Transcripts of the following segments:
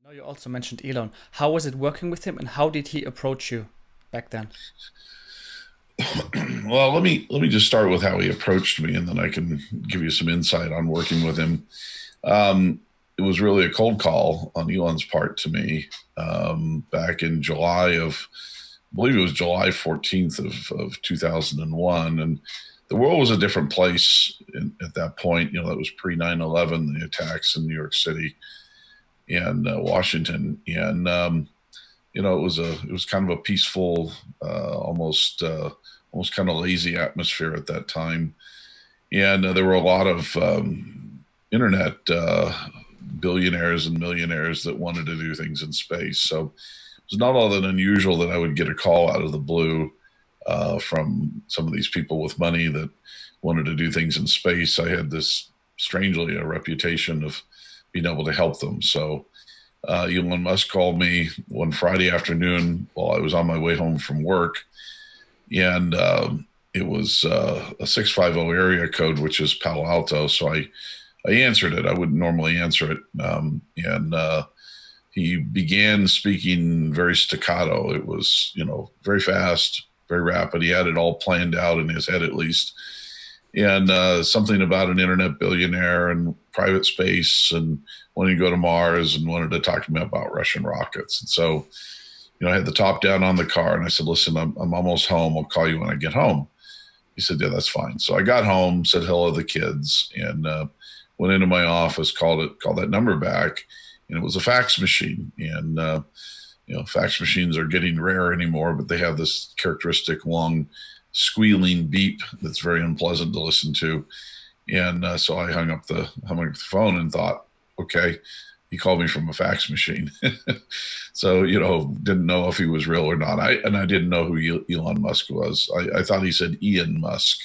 Now you also mentioned Elon. How was it working with him, and how did he approach you back then? Well, let me just start with how he approached me, and then I can give you some insight on working with him. It was really a cold call on Elon's part to me back in July of, I believe it was July 14th of 2001. And the world was a different place at that point. That was pre 9/11, the attacks in New York City and Washington. And, it was kind of a peaceful, almost kind of lazy atmosphere at that time. And there were a lot of internet billionaires and millionaires that wanted to do things in space. So it was not all that unusual that I would get a call out of the blue from some of these people with money that wanted to do things in space. I had this, strangely, a reputation of being able to help them. So Elon Musk called me one Friday afternoon while I was on my way home from work, and it was a 650 area code, which is Palo Alto. So I answered it. I wouldn't normally answer it, and he began speaking very staccato. It was, very fast, very rapid. He had it all planned out in his head, at least. And something about an internet billionaire and private space and wanting to go to Mars, and wanted to talk to me about Russian rockets. And so, I had the top down on the car, and I said, listen, I'm almost home. I'll call you when I get home. He said, yeah, that's fine. So I got home, said hello to the kids, and went into my office, called that number back, and it was a fax machine. And fax machines are getting rare anymore, but they have this characteristic long squealing beep that's very unpleasant to listen to. And so I hung up the phone and thought, okay, he called me from a fax machine. So, didn't know if he was real or not. I didn't know who Elon Musk was. I thought he said Ian Musk,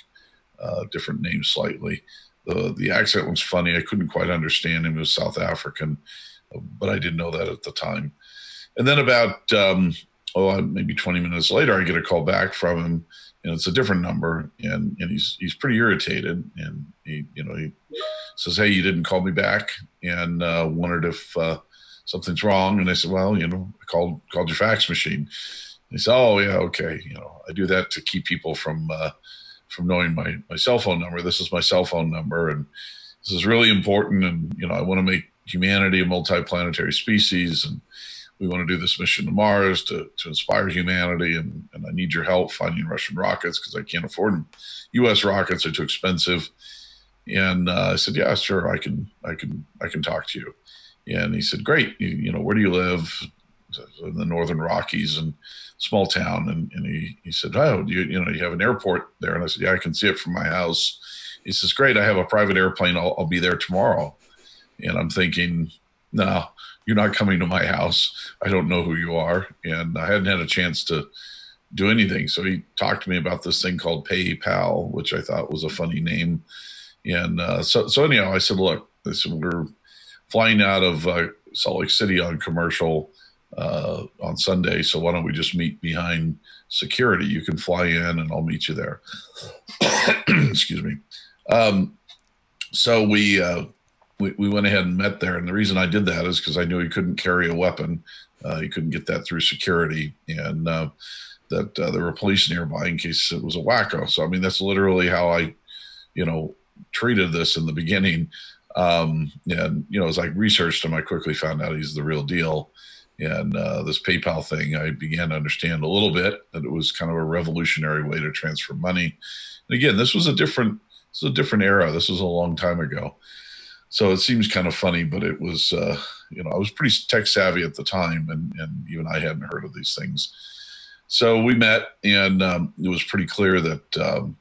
different name slightly. The accent was funny. I couldn't quite understand him. He was South African, but I didn't know that at the time. And then about, maybe 20 minutes later, I get a call back from him, and it's a different number, and he's pretty irritated, and he says, hey, you didn't call me back, and wondered if something's wrong. And I said, well, I called your fax machine. And he said, oh yeah, okay. I do that to keep people from knowing my cell phone number. This is my cell phone number, and this is really important. And I want to make humanity a multiplanetary species, and we want to do this mission to Mars to inspire humanity, and I need your help finding Russian rockets because I can't afford them. U.S. rockets are too expensive. And I said, yeah, sure, I can talk to you. And he said, great. Where do you live? In the Northern Rockies, and small town. And he said, oh, do you have an airport there? And I said, yeah, I can see it from my house. He says, great. I have a private airplane. I'll be there tomorrow. And I'm thinking, no, you're not coming to my house. I don't know who you are. And I hadn't had a chance to do anything. So he talked to me about this thing called PayPal, which I thought was a funny name. And so anyhow, I said, look, we're flying out of Salt Lake City on commercial on Sunday. So why don't we just meet behind security? You can fly in and I'll meet you there. Excuse me. So we went ahead and met there. And the reason I did that is because I knew he couldn't carry a weapon. He couldn't get that through security, and that there were police nearby in case it was a wacko. So, that's literally how I, treated this in the beginning. And, as I researched him, I quickly found out he's the real deal. And this PayPal thing, I began to understand a little bit that it was kind of a revolutionary way to transfer money. And again, this was a different era. This was a long time ago. So it seems kind of funny, but it was, I was pretty tech savvy at the time, and even I hadn't heard of these things. So we met, and it was pretty clear that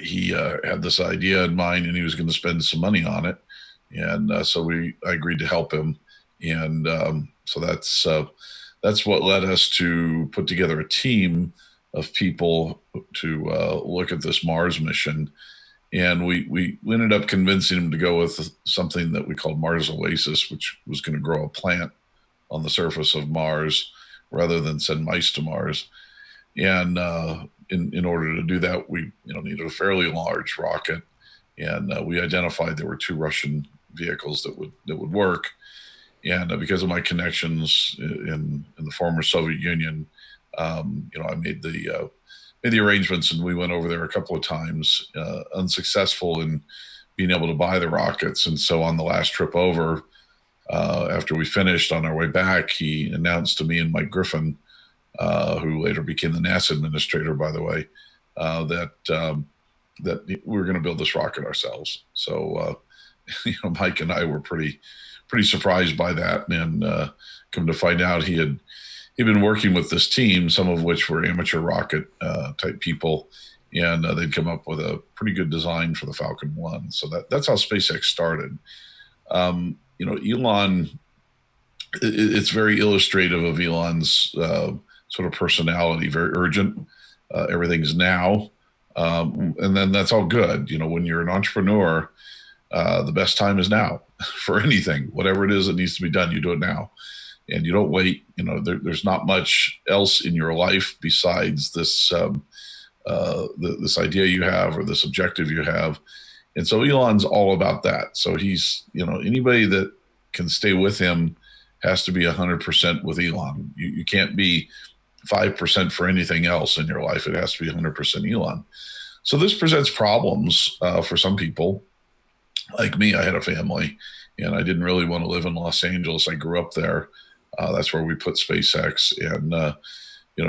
he had this idea in mind, and he was going to spend some money on it. And so I agreed to help him. And so that's what led us to put together a team of people to look at this Mars mission. And we ended up convincing him to go with something that we called Mars Oasis, which was going to grow a plant on the surface of Mars rather than send mice to Mars. And in order to do that, we needed a fairly large rocket, and we identified there were two Russian vehicles that would work. And because of my connections in the former Soviet Union, I made the arrangements, and we went over there a couple of times, unsuccessful in being able to buy the rockets. And so on the last trip over, after we finished on our way back, he announced to me and Mike Griffin, who later became the NASA administrator, by the way, that we were going to build this rocket ourselves. So, Mike and I were pretty surprised by that, and come to find out he'd been working with this team, some of which were amateur rocket type people, and they'd come up with a pretty good design for the Falcon 1. So that's how SpaceX started. Elon, it's very illustrative of Elon's sort of personality, very urgent. Everything's now. And then that's all good. When you're an entrepreneur, the best time is now for anything, whatever it is that needs to be done, you do it now. And you don't wait. There's not much else in your life besides this this idea you have or this objective you have. And so Elon's all about that. So he's, anybody that can stay with him has to be 100% with Elon. You can't be 5% for anything else in your life. It has to be 100% Elon. So this presents problems for some people. Like me, I had a family, and I didn't really want to live in Los Angeles. I grew up there. That's where we put SpaceX. And,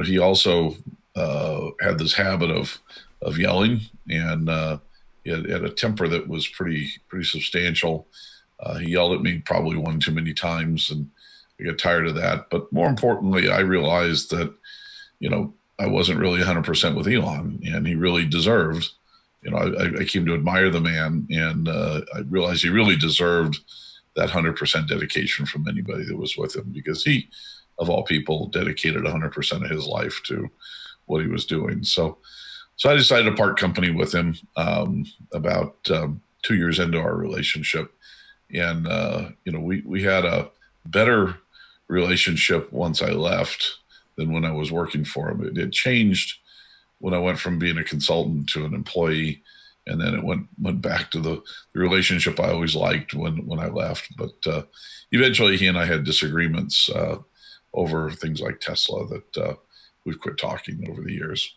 he also had this habit of yelling, and he had a temper that was pretty substantial. He yelled at me probably one too many times, and I got tired of that. But more importantly, I realized that, I wasn't really 100% with Elon, and he really deserved. I came to admire the man, and I realized he really deserved that 100% dedication from anybody that was with him, because he, of all people, dedicated 100% of his life to what he was doing. So I decided to part company with him about 2 years into our relationship. And, we had a better relationship once I left than when I was working for him. It changed when I went from being a consultant to an employee, and then it went back to the relationship I always liked when I left. But eventually he and I had disagreements over things like Tesla that we've quit talking over the years.